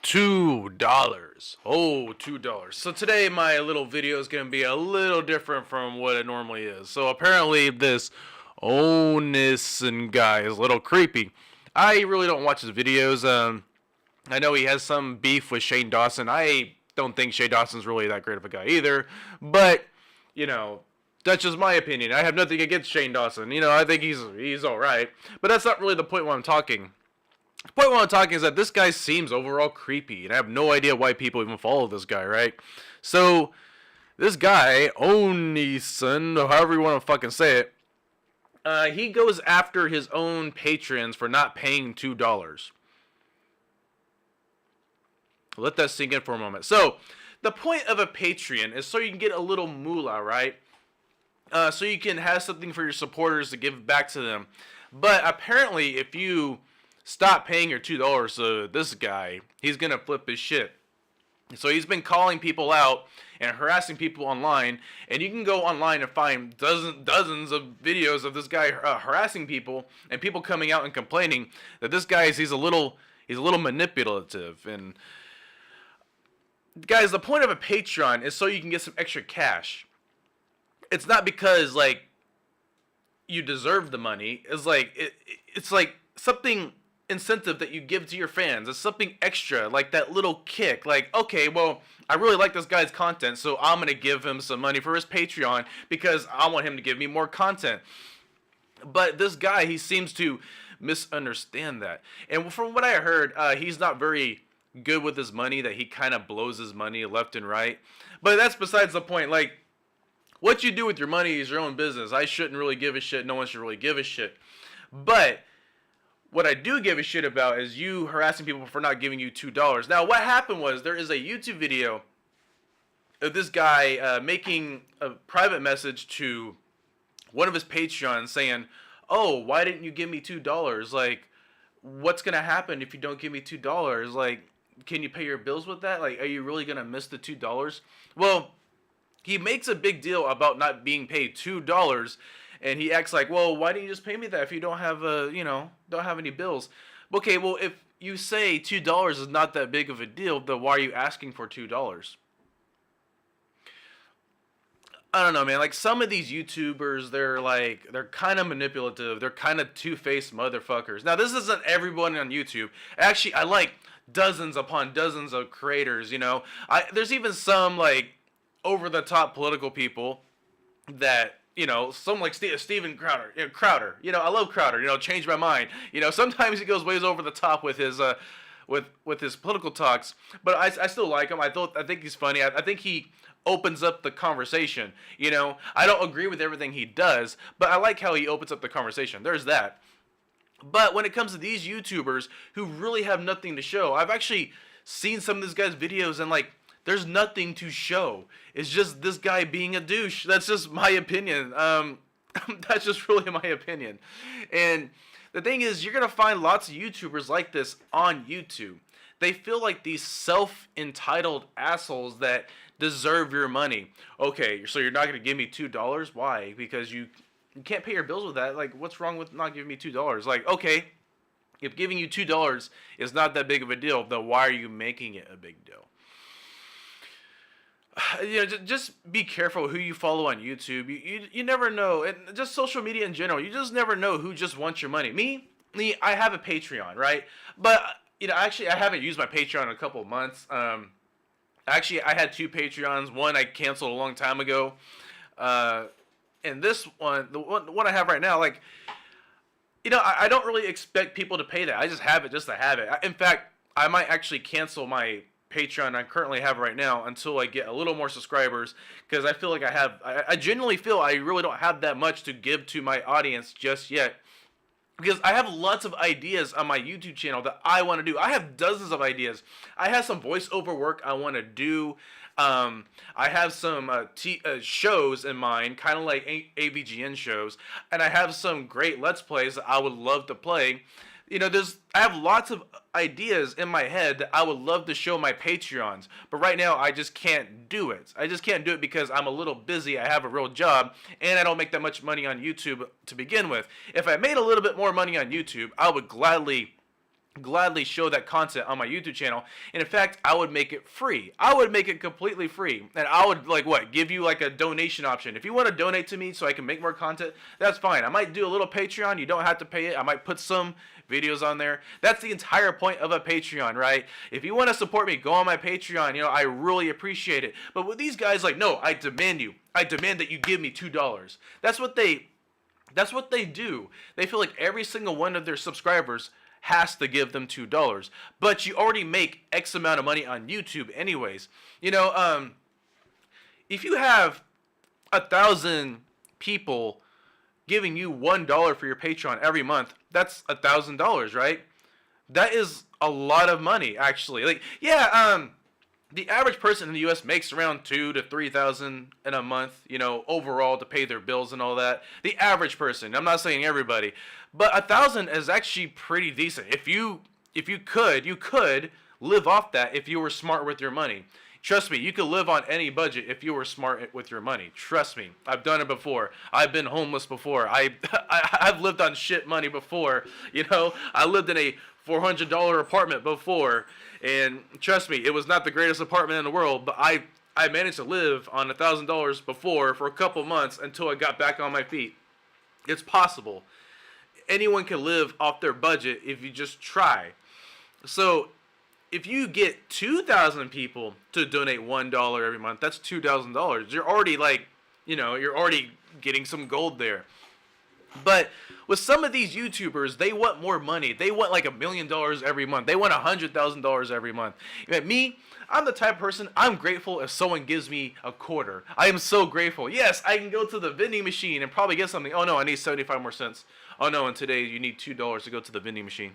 $2. Oh, $2. So today my little video is going to be a little different from what it normally is. So apparently this Onision guy is a little creepy. I really don't watch his videos. I know he has some beef with Shane Dawson. I don't think Shane Dawson's really that great of a guy either. But, you know, that's just my opinion. I have nothing against Shane Dawson. You know, I think he's all right. But that's not really the point when I'm talking. The point where I'm talking is that this guy seems overall creepy, and I have no idea why people even follow this guy, right? So, this guy, Onision, however you want to fucking say it, he goes after his own patrons for not paying $2. Let that sink in for a moment. So, the point of a Patreon is so you can get a little moolah, right? So you can have something for your supporters to give back to them. But apparently, if you stop paying your $2 to this guy, he's gonna flip his shit. So he's been calling people out and harassing people online, and you can go online and find dozens of videos of this guy harassing people and people coming out and complaining that this guy he's a little manipulative. And guys, the point of a Patreon is so you can get some extra cash. It's not because like you deserve the money. It's like it's like something incentive that you give to your fans. It's something extra, like that little kick. Like, okay, well, I really like this guy's content, so I'm gonna give him some money for his Patreon because I want him to give me more content. But this guy, he seems to misunderstand that. And from what I heard, he's not very good with his money, that he kind of blows his money left and right. But that's besides the point. Like, what you do with your money is your own business. I shouldn't really give a shit. No one should really give a shit. But what I do give a shit about is you harassing people for not giving you $2. Now, what happened was there is a YouTube video of this guy making a private message to one of his Patreons saying, "Oh, why didn't you give me $2? Like, what's gonna happen if you don't give me $2? Like, can you pay your bills with that? Like, are you really gonna miss the $2?" Well, he makes a big deal about not being paid $2. And he acts like, well, why didn't you just pay me that if you don't have don't have any bills? Okay, well, if you say $2 is not that big of a deal, then why are you asking for $2? I don't know, man. Like, some of these YouTubers, they're kind of manipulative. They're kind of two-faced motherfuckers. Now, this isn't everyone on YouTube. Actually, I like dozens upon dozens of creators, you know. There's even some, like, over-the-top political people that, you know, some like Steven Crowder. Crowder. You know, I love Crowder. You know, changed my mind. You know, sometimes he goes ways over the top with his with his political talks, but I still like him. I think he's funny. I think he opens up the conversation. You know, I don't agree with everything he does, but I like how he opens up the conversation. There's that. But when it comes to these YouTubers who really have nothing to show, I've actually seen some of this guy's videos and like, there's nothing to show. It's just this guy being a douche. That's just my opinion. That's just really my opinion. And the thing is, you're going to find lots of YouTubers like this on YouTube. They feel like these self-entitled assholes that deserve your money. Okay, so you're not going to give me $2? Why? Because you can't pay your bills with that. Like, what's wrong with not giving me $2? Like, okay, if giving you $2 is not that big of a deal, then why are you making it a big deal? You know, just be careful who you follow on YouTube. You never know, and just social media in general. You just never know who just wants your money. Me, I have a Patreon, right? But you know, actually, I haven't used my Patreon in a couple of months. Actually, I had two Patreons. One I canceled a long time ago, and this one, the one I have right now, like, you know, I don't really expect people to pay that. I just have it just to have it. In fact, I might actually cancel my Patreon I currently have right now until I get a little more subscribers, because I feel like I genuinely feel I really don't have that much to give to my audience just yet, because I have lots of ideas on my YouTube channel that I want to do. I have dozens of ideas. I have some voiceover work I want to do. I have some shows in mind, kind of like AVGN shows, and I have some great Let's Plays that I would love to play. You know, I have lots of ideas in my head that I would love to show my Patreons, but right now I just can't do it. I just can't do it because I'm a little busy. I have a real job, and I don't make that much money on YouTube to begin with. If I made a little bit more money on YouTube, I would gladly gladly show that content on my YouTube channel. And in fact, I would make it free. I would make it completely free. And I would give you like a donation option. If you want to donate to me so I can make more content, that's fine. I might do a little Patreon. You don't have to pay it. I might put some videos on there. That's the entire point of a Patreon, right? If you want to support me, go on my Patreon. I really appreciate it. But with these guys, no, I demand you. I demand that you give me $2. That's what they do. They feel like every single one of their subscribers has to give them $2. But you already make X amount of money on YouTube anyways. If you have 1,000 people giving you $1 for your Patreon every month, that's $1,000, right? That is a lot of money, actually. The average person in the U.S. makes around $2,000 to $3,000 in a month, overall to pay their bills and all that. The average person. I'm not saying everybody, but $1,000 is actually pretty decent. If you could live off that if you were smart with your money. Trust me, you could live on any budget if you were smart with your money. Trust me, I've done it before. I've been homeless before. I've lived on shit money before. I lived in a $400 apartment before, and trust me, it was not the greatest apartment in the world, but I managed to live on $1,000 before for a couple months until I got back on my feet. It's possible. Anyone can live off their budget if you just try. So if you get 2,000 people to donate $1 every month, that's $2,000. You're already you're already getting some gold there. But with some of these YouTubers, they want more money. They want like $1 million every month. They want $100,000 every month. Me, I'm the type of person, I'm grateful if someone gives me a quarter. I am so grateful. Yes, I can go to the vending machine and probably get something. Oh no, I need 75 more cents. Oh no, and today you need $2 to go to the vending machine.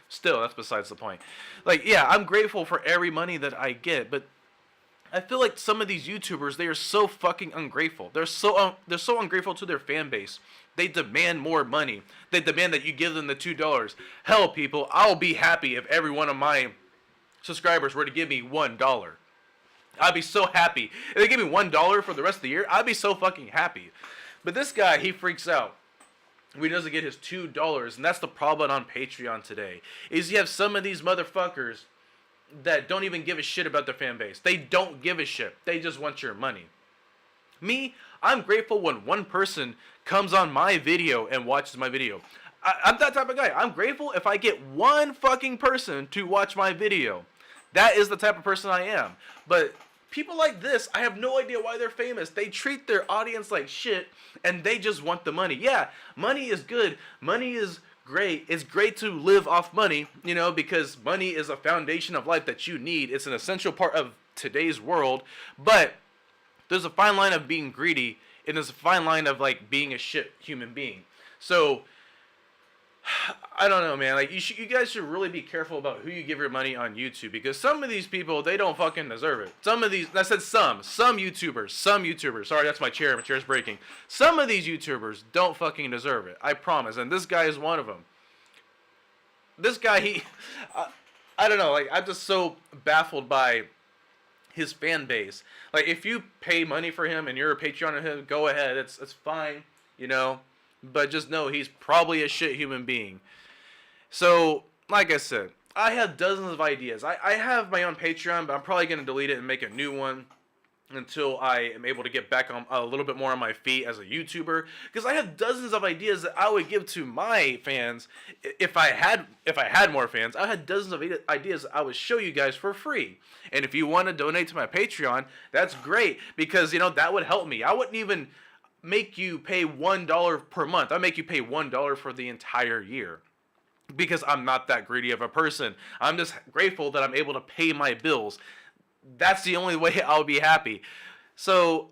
Still, that's besides the point. I'm grateful for every money that I get, but I feel like some of these YouTubers, they are so fucking ungrateful. They're so ungrateful to their fan base. They demand more money. They demand that you give them the $2. Hell, people, I'll be happy if every one of my subscribers were to give me $1. I'd be so happy. If they give me $1 for the rest of the year, I'd be so fucking happy. But this guy, he freaks out when he doesn't get his $2, and that's the problem on Patreon today. Is you have some of these motherfuckers that don't even give a shit about their fan base. They don't give a shit. They just want your money. Me, I'm grateful when one person comes on my video and watches my video. I'm that type of guy. I'm grateful if I get one fucking person to watch my video. That is the type of person I am. But people like this, I have no idea why they're famous. They treat their audience like shit, and they just want the money. Yeah, money is good. Money is great. It's great to live off money, because money is a foundation of life that you need. It's an essential part of today's world. But there's a fine line of being greedy, and there's a fine line of being a shit human being. So I don't know, man. You guys should really be careful about who you give your money on YouTube, because some of these people, they don't fucking deserve it. Some of these, I said some YouTubers. Sorry, that's my chair. My chair's breaking. Some of these YouTubers don't fucking deserve it. I promise. And this guy is one of them. This guy, I don't know. I'm just so baffled by his fan base. If you pay money for him and you're a Patreon of him, go ahead. It's fine, But just know he's probably a shit human being. So, like I said, I have dozens of ideas. I have my own Patreon, but I'm probably going to delete it and make a new one until I am able to get back on a little bit more on my feet as a YouTuber. Because I have dozens of ideas that I would give to my fans if I had more fans. I had dozens of ideas that I would show you guys for free. And if you want to donate to my Patreon, that's great, because that would help me. I wouldn't even make you pay $1 per month. I make you pay $1 for the entire year, because I'm not that greedy of a person. I'm just grateful that I'm able to pay my bills. That's the only way I'll be happy. So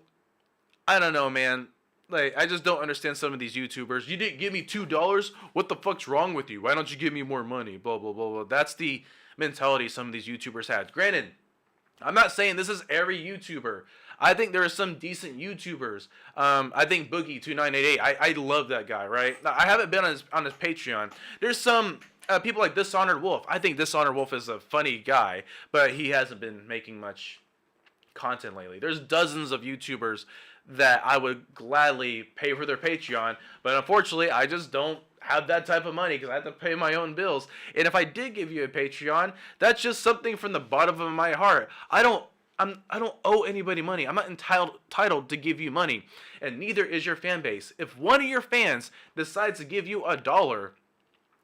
I don't know, man. I just don't understand some of these YouTubers. You didn't give me $2? What the fuck's wrong with you? Why don't you give me more money? Blah, blah, blah, blah. That's the mentality some of these YouTubers had. Granted, I'm not saying this is every YouTuber. I think there are some decent YouTubers. I think Boogie2988. I love that guy, right? I haven't been on his Patreon. There's some people like Dishonored Wolf. I think Dishonored Wolf is a funny guy, but he hasn't been making much content lately. There's dozens of YouTubers that I would gladly pay for their Patreon, but unfortunately, I just don't have that type of money because I have to pay my own bills. And if I did give you a Patreon, that's just something from the bottom of my heart. I don't owe anybody money. I'm not entitled to give you money, and neither is your fan base. If one of your fans decides to give you $1,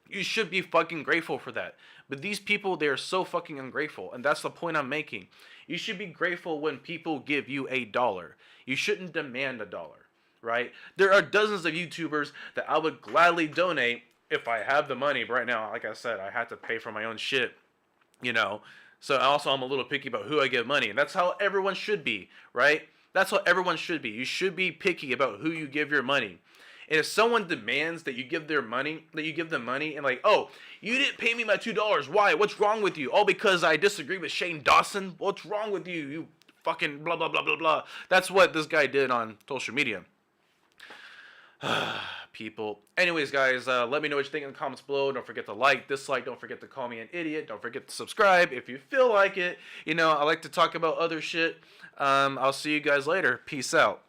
you should be fucking grateful for that. But these people, they are so fucking ungrateful, and that's the point I'm making. You should be grateful when people give you $1. You shouldn't demand $1, right? There are dozens of YouTubers that I would gladly donate if I have the money. But right now, like I said, I have to pay for my own shit, you know. So also, I'm a little picky about who I give money, and that's how everyone should be, right? That's how everyone should be. You should be picky about who you give your money. And if someone demands that you give them money, and like, oh, you didn't pay me my $2. Why? What's wrong with you? Oh, because I disagree with Shane Dawson? What's wrong with you? You fucking blah, blah, blah, blah, blah. That's what this guy did on social media. People. Anyways, guys, let me know what you think in the comments below. Don't forget to like, dislike. Don't forget to call me an idiot. Don't forget to subscribe if you feel like it. You know, I like to talk about other shit. I'll see you guys later. Peace out.